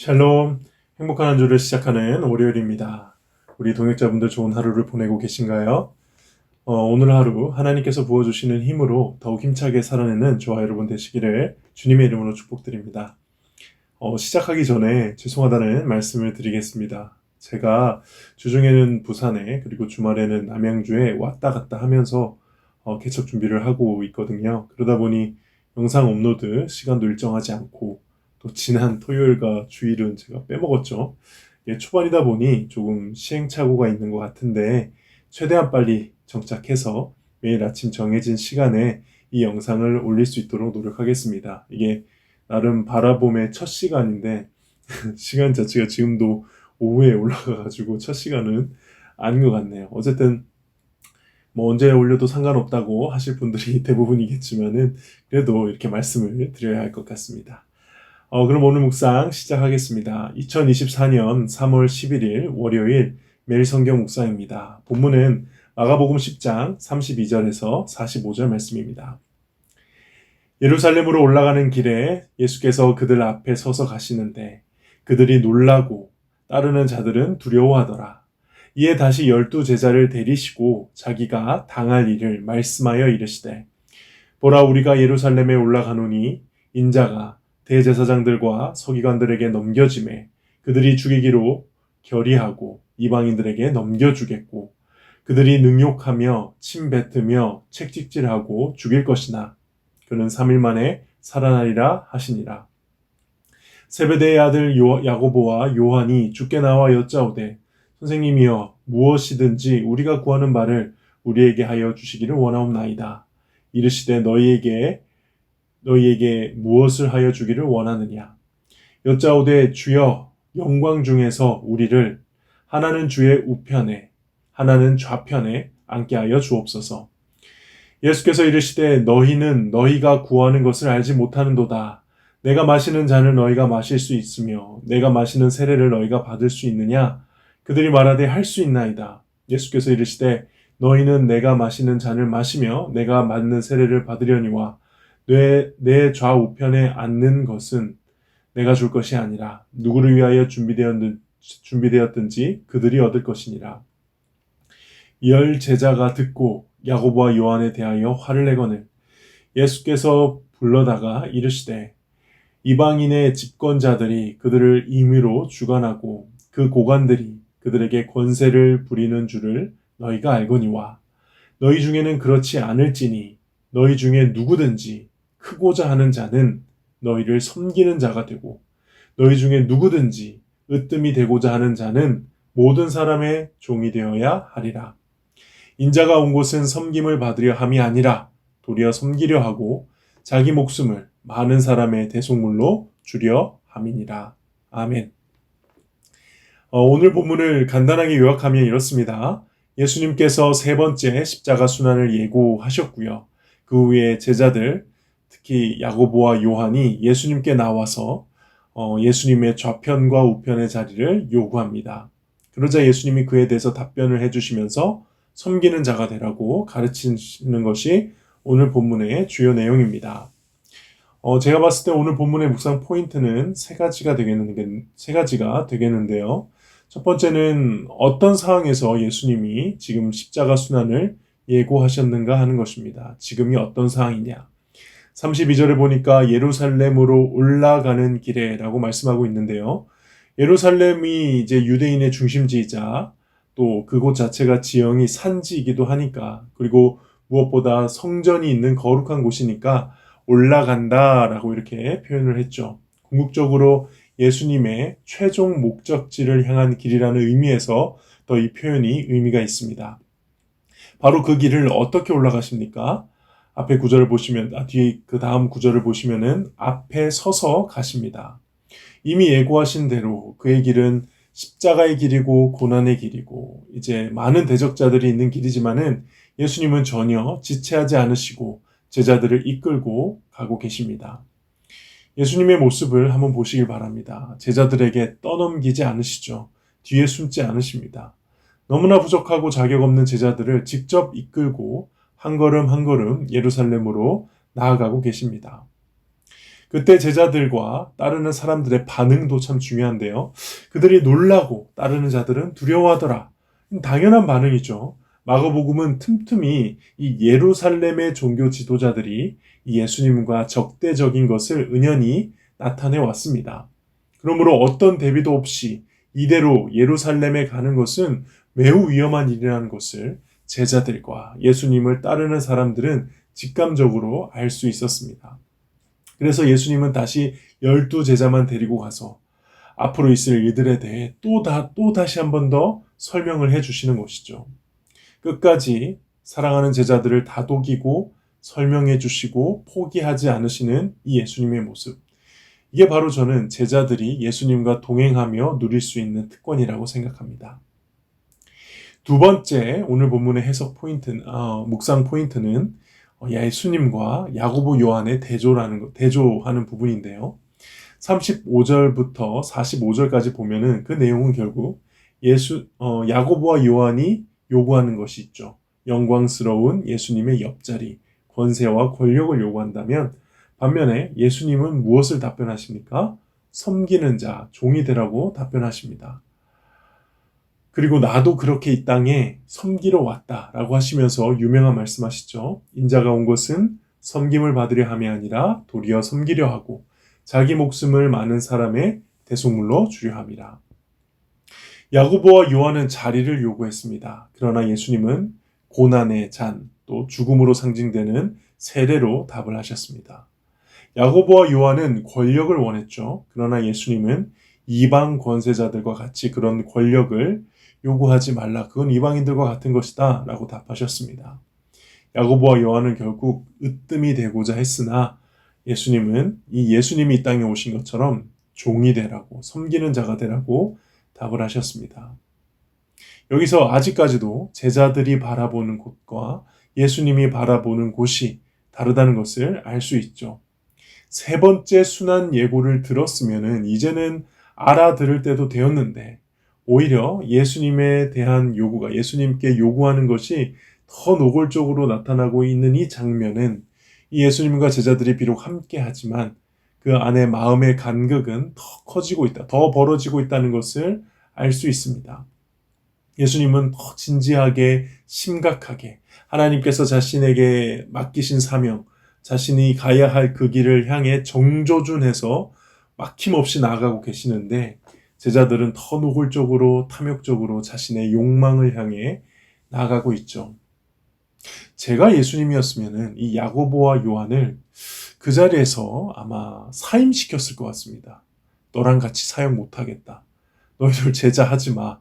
샬롬, 행복한 한 주를 시작하는 월요일입니다. 우리 동역자분들 좋은 하루를 보내고 계신가요? 오늘 하루 하나님께서 부어주시는 힘으로 더욱 힘차게 살아내는 저와 여러분 되시기를 주님의 이름으로 축복드립니다. 시작하기 전에 죄송하다는 말씀을 드리겠습니다. 제가 주중에는 부산에 그리고 주말에는 남양주에 왔다 갔다 하면서 개척 준비를 하고 있거든요. 그러다 보니 영상 업로드 시간도 일정하지 않고 또 지난 토요일과 주일은 제가 빼먹었죠. 초반이다 보니 조금 시행착오가 있는 것 같은데 최대한 빨리 정착해서 매일 아침 정해진 시간에 이 영상을 올릴 수 있도록 노력하겠습니다. 이게 나름 바라봄의 첫 시간인데 시간 자체가 지금도 오후에 올라가가지고 첫 시간은 아닌 것 같네요. 어쨌든 뭐 언제 올려도 상관없다고 하실 분들이 대부분이겠지만은 그래도 이렇게 말씀을 드려야 할 것 같습니다. 그럼 오늘 묵상 시작하겠습니다. 2024년 3월 11일 월요일 매일 성경 묵상입니다. 본문은 마가복음 10장 32절에서 45절 말씀입니다. 예루살렘으로 올라가는 길에 예수께서 그들 앞에 서서 가시는데 그들이 놀라고 따르는 자들은 두려워하더라. 이에 다시 12 제자를 데리시고 자기가 당할 일을 말씀하여 이르시되 보라 우리가 예루살렘에 올라가노니 인자가 대제사장들과 서기관들에게 넘겨짐에 그들이 죽이기로 결의하고 이방인들에게 넘겨주겠고 그들이 능욕하며 침뱉으며 책찍질하고 죽일 것이나 그는 3일 만에 살아나리라 하시니라. 세베대의 아들 야고보와 요한이 주께 나와 여짜오되 선생님이여 무엇이든지 우리가 구하는 바를 우리에게 하여 주시기를 원하옵나이다. 이르시되 너희에게 무엇을 하여 주기를 원하느냐. 여짜오되 주여 영광 중에서 우리를 하나는 주의 우편에 하나는 좌편에 앉게 하여 주옵소서. 예수께서 이르시되 너희는 너희가 구하는 것을 알지 못하는도다. 내가 마시는 잔을 너희가 마실 수 있으며 내가 마시는 세례를 너희가 받을 수 있느냐. 그들이 말하되 할 수 있나이다. 예수께서 이르시되 너희는 내가 마시는 잔을 마시며 내가 받는 세례를 받으려니와 내 좌우편에 앉는 것은 내가 줄 것이 아니라 누구를 위하여 준비되었든지 그들이 얻을 것이니라. 10 제자가 듣고 야고보와 요한에 대하여 화를 내거늘 예수께서 불러다가 이르시되 이방인의 집권자들이 그들을 임의로 주관하고 그 고관들이 그들에게 권세를 부리는 줄을 너희가 알거니와 너희 중에는 그렇지 않을지니 너희 중에 누구든지 크고자 하는 자는 너희를 섬기는 자가 되고 너희 중에 누구든지 으뜸이 되고자 하는 자는 모든 사람의 종이 되어야 하리라. 인자가 온 곳은 섬김을 받으려 함이 아니라 도리어 섬기려 하고 자기 목숨을 많은 사람의 대속물로 주려 함이니라. 아멘. 오늘 본문을 간단하게 요약하면 이렇습니다. 예수님께서 세 번째 십자가 순환을 예고하셨고요. 그 후에 제자들, 특히 야고보와 요한이 예수님께 나와서 예수님의 좌편과 우편의 자리를 요구합니다. 그러자 예수님이 그에 대해서 답변을 해주시면서 섬기는 자가 되라고 가르치는 것이 오늘 본문의 주요 내용입니다. 제가 봤을 때 오늘 본문의 묵상 포인트는 세 가지가 되겠는데요. 첫 번째는 어떤 상황에서 예수님이 지금 십자가 순환을 예고하셨는가 하는 것입니다. 지금이 어떤 상황이냐. 32절에 보니까 예루살렘으로 올라가는 길에라고 말씀하고 있는데요. 예루살렘이 이제 유대인의 중심지이자 또 그곳 자체가 지형이 산지이기도 하니까 그리고 무엇보다 성전이 있는 거룩한 곳이니까 올라간다라고 이렇게 표현을 했죠. 궁극적으로 예수님의 최종 목적지를 향한 길이라는 의미에서 더 이 표현이 의미가 있습니다. 바로 그 길을 어떻게 올라가십니까? 앞에 구절을 보시면, 뒤에 그 다음 구절을 보시면은 앞에 서서 가십니다. 이미 예고하신 대로 그의 길은 십자가의 길이고 고난의 길이고 이제 많은 대적자들이 있는 길이지만은 예수님은 전혀 지체하지 않으시고 제자들을 이끌고 가고 계십니다. 예수님의 모습을 한번 보시길 바랍니다. 제자들에게 떠넘기지 않으시죠. 뒤에 숨지 않으십니다. 너무나 부족하고 자격 없는 제자들을 직접 이끌고 한 걸음 한 걸음 예루살렘으로 나아가고 계십니다. 그때 제자들과 따르는 사람들의 반응도 참 중요한데요. 그들이 놀라고 따르는 자들은 두려워하더라. 당연한 반응이죠. 마가복음은 틈틈이 이 예루살렘의 종교 지도자들이 이 예수님과 적대적인 것을 은연히 나타내 왔습니다. 그러므로 어떤 대비도 없이 이대로 예루살렘에 가는 것은 매우 위험한 일이라는 것을 제자들과 예수님을 따르는 사람들은 직감적으로 알 수 있었습니다. 그래서 예수님은 다시 12제자만 데리고 가서 앞으로 있을 일들에 대해 또 다시 한 번 더 설명을 해 주시는 것이죠. 끝까지 사랑하는 제자들을 다독이고 설명해 주시고 포기하지 않으시는 이 예수님의 모습. 이게 바로 저는 제자들이 예수님과 동행하며 누릴 수 있는 특권이라고 생각합니다. 두 번째 오늘 본문의 해석 묵상 포인트는 예수님과 야고보 요한의 대조하는 부분인데요. 35절부터 45절까지 보면은 그 내용은 결국 야고보와 요한이 요구하는 것이 있죠. 영광스러운 예수님의 옆자리, 권세와 권력을 요구한다면 반면에 예수님은 무엇을 답변하십니까? 섬기는 자, 종이 되라고 답변하십니다. 그리고 나도 그렇게 이 땅에 섬기러 왔다라고 하시면서 유명한 말씀하시죠. 인자가 온 것은 섬김을 받으려 함이 아니라 도리어 섬기려 하고 자기 목숨을 많은 사람의 대속물로 주려 함이라. 야고보와 요한은 자리를 요구했습니다. 그러나 예수님은 고난의 잔, 또 죽음으로 상징되는 세례로 답을 하셨습니다. 야고보와 요한은 권력을 원했죠. 그러나 예수님은 이방 권세자들과 같이 그런 권력을 요구하지 말라. 그건 이방인들과 같은 것이다. 라고 답하셨습니다. 야고보와 요한은 결국 으뜸이 되고자 했으나 예수님은 예수님이 이 땅에 오신 것처럼 종이 되라고, 섬기는 자가 되라고 답을 하셨습니다. 여기서 아직까지도 제자들이 바라보는 곳과 예수님이 바라보는 곳이 다르다는 것을 알 수 있죠. 세 번째 순환 예고를 들었으면은 이제는 알아들을 때도 되었는데 오히려 예수님에 대한 요구가 예수님께 요구하는 것이 더 노골적으로 나타나고 있는 이 장면은 이 예수님과 제자들이 비록 함께 하지만 그 안에 마음의 간극은 더 커지고 있다, 더 벌어지고 있다는 것을 알 수 있습니다. 예수님은 더 진지하게 심각하게 하나님께서 자신에게 맡기신 사명, 자신이 가야 할 그 길을 향해 정조준해서 막힘없이 나아가고 계시는데 제자들은 더 노골적으로 탐욕적으로 자신의 욕망을 향해 나아가고 있죠. 제가 예수님이었으면 이 야고보와 요한을 그 자리에서 아마 사임시켰을 것 같습니다. 너랑 같이 사역 못하겠다. 너희들 제자하지 마.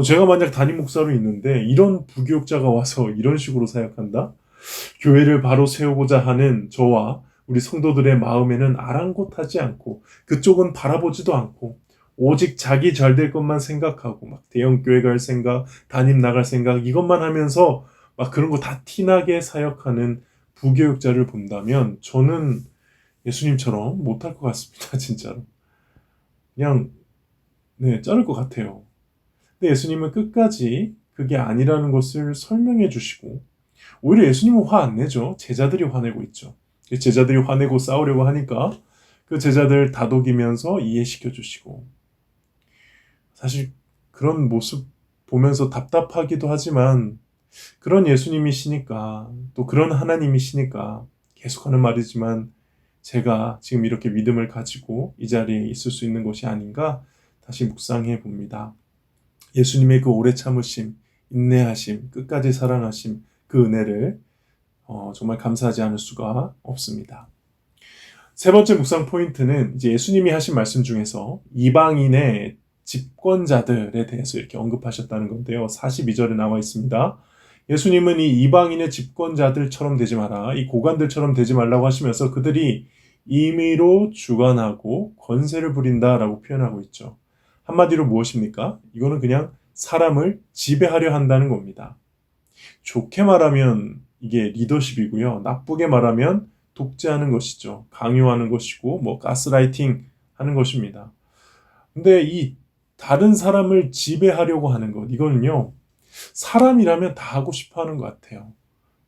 제가 만약 담임 목사로 있는데 이런 부교육자가 와서 이런 식으로 사역한다? 교회를 바로 세우고자 하는 저와 우리 성도들의 마음에는 아랑곳하지 않고 그쪽은 바라보지도 않고 오직 자기 잘 될 것만 생각하고 막 대형 교회 갈 생각, 담임 나갈 생각 이것만 하면서 막 그런 거 다 티나게 사역하는 부교육자를 본다면 저는 예수님처럼 못할 것 같습니다. 진짜로. 그냥 자를 것 같아요. 근데 예수님은 끝까지 그게 아니라는 것을 설명해 주시고 오히려 예수님은 화 안 내죠. 제자들이 화내고 있죠. 제자들이 화내고 싸우려고 하니까 그 제자들 다독이면서 이해시켜 주시고 사실 그런 모습 보면서 답답하기도 하지만 그런 예수님이시니까 또 그런 하나님이시니까 계속하는 말이지만 제가 지금 이렇게 믿음을 가지고 이 자리에 있을 수 있는 것이 아닌가 다시 묵상해 봅니다. 예수님의 그 오래 참으심, 인내하심, 끝까지 사랑하심 그 은혜를 정말 감사하지 않을 수가 없습니다. 세 번째 묵상 포인트는 이제 예수님이 하신 말씀 중에서 이방인의 집권자들에 대해서 이렇게 언급하셨다는 건데요. 42절에 나와 있습니다. 예수님은 이 이방인의 집권자들처럼 되지 마라. 이 고관들처럼 되지 말라고 하시면서 그들이 임의로 주관하고 권세를 부린다라고 표현하고 있죠. 한마디로 무엇입니까? 이거는 그냥 사람을 지배하려 한다는 겁니다. 좋게 말하면 이게 리더십이고요. 나쁘게 말하면 독재하는 것이죠. 강요하는 것이고 가스라이팅 하는 것입니다. 근데 이 다른 사람을 지배하려고 하는 것 이거는요. 사람이라면 다 하고 싶어 하는 것 같아요.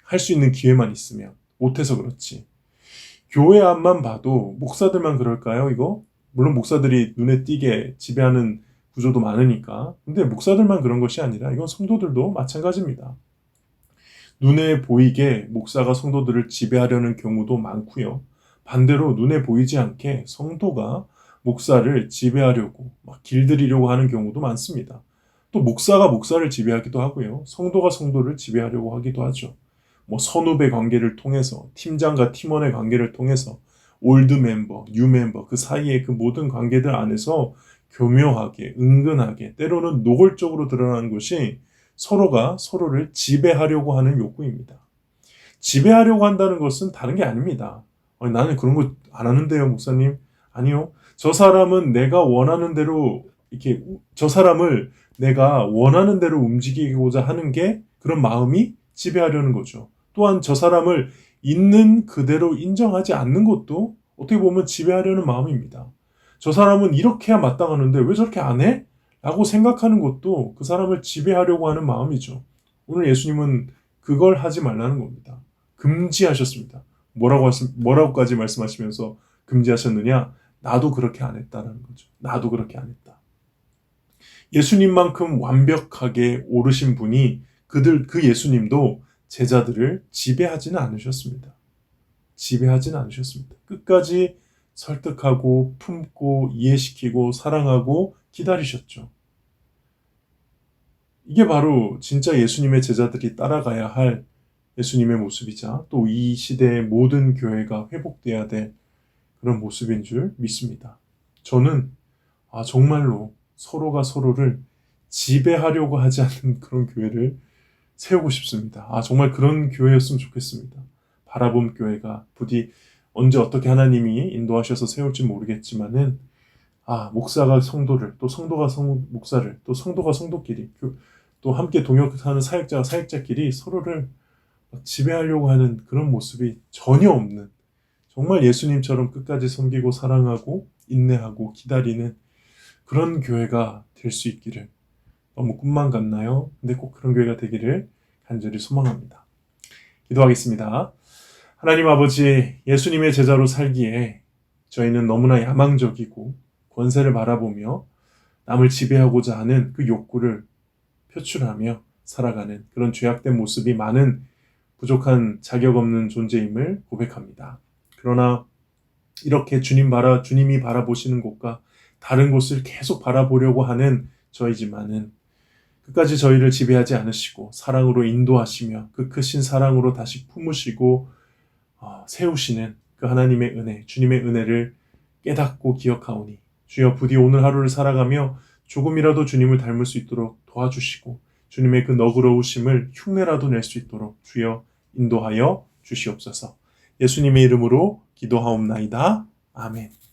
할 수 있는 기회만 있으면 못해서 그렇지. 교회 앞만 봐도 목사들만 그럴까요, 이거? 물론 목사들이 눈에 띄게 지배하는 구조도 많으니까. 근데 목사들만 그런 것이 아니라 이건 성도들도 마찬가지입니다. 눈에 보이게 목사가 성도들을 지배하려는 경우도 많고요. 반대로 눈에 보이지 않게 성도가 목사를 지배하려고 막 길들이려고 하는 경우도 많습니다. 또 목사가 목사를 지배하기도 하고요. 성도가 성도를 지배하려고 하기도 하죠. 뭐 선후배 관계를 통해서 팀장과 팀원의 관계를 통해서 올드 멤버, 뉴 멤버 그 사이의 그 모든 관계들 안에서 교묘하게 은근하게 때로는 노골적으로 드러나는 것이 서로가 서로를 지배하려고 하는 욕구입니다. 지배하려고 한다는 것은 다른 게 아닙니다. 나는 그런 거 안 하는데요, 목사님. 아니요. 저 사람은 내가 원하는 대로 이렇게 저 사람을 내가 원하는 대로 움직이고자 하는 게 그런 마음이 지배하려는 거죠. 또한 저 사람을 있는 그대로 인정하지 않는 것도 어떻게 보면 지배하려는 마음입니다. 저 사람은 이렇게 해야 마땅하는데 왜 저렇게 안 해? 라고 생각하는 것도 그 사람을 지배하려고 하는 마음이죠. 오늘 예수님은 그걸 하지 말라는 겁니다. 금지하셨습니다. 뭐라고까지 말씀하시면서 금지하셨느냐? 나도 그렇게 안 했다라는 거죠. 나도 그렇게 안 했다. 예수님만큼 완벽하게 오르신 분이 그 예수님도 제자들을 지배하지는 않으셨습니다. 지배하지는 않으셨습니다. 끝까지 설득하고 품고 이해시키고 사랑하고 기다리셨죠. 이게 바로 진짜 예수님의 제자들이 따라가야 할 예수님의 모습이자 또 이 시대의 모든 교회가 회복돼야 될 그런 모습인 줄 믿습니다. 저는 정말로 서로가 서로를 지배하려고 하지 않는 그런 교회를 세우고 싶습니다. 정말 그런 교회였으면 좋겠습니다. 바라봄 교회가 부디 언제 어떻게 하나님이 인도하셔서 세울지 모르겠지만은 목사가 성도를 또 성도가 목사를 또 성도가 성도끼리 또 함께 동역하는 사역자가 사역자끼리 서로를 지배하려고 하는 그런 모습이 전혀 없는 정말 예수님처럼 끝까지 섬기고 사랑하고 인내하고 기다리는 그런 교회가 될 수 있기를 너무 꿈만 같나요? 근데 꼭 그런 교회가 되기를 간절히 소망합니다. 기도하겠습니다. 하나님 아버지, 예수님의 제자로 살기에 저희는 너무나 야망적이고 권세를 바라보며 남을 지배하고자 하는 그 욕구를 표출하며 살아가는 그런 죄악된 모습이 많은 부족한 자격 없는 존재임을 고백합니다. 그러나 이렇게 주님이 바라보시는 곳과 다른 곳을 계속 바라보려고 하는 저희지만은 끝까지 저희를 지배하지 않으시고 사랑으로 인도하시며 그 크신 사랑으로 다시 품으시고 세우시는 그 하나님의 은혜, 주님의 은혜를 깨닫고 기억하오니 주여 부디 오늘 하루를 살아가며 조금이라도 주님을 닮을 수 있도록 도와주시고 주님의 그 너그러우심을 흉내라도 낼 수 있도록 주여 인도하여 주시옵소서. 예수님의 이름으로 기도하옵나이다. 아멘.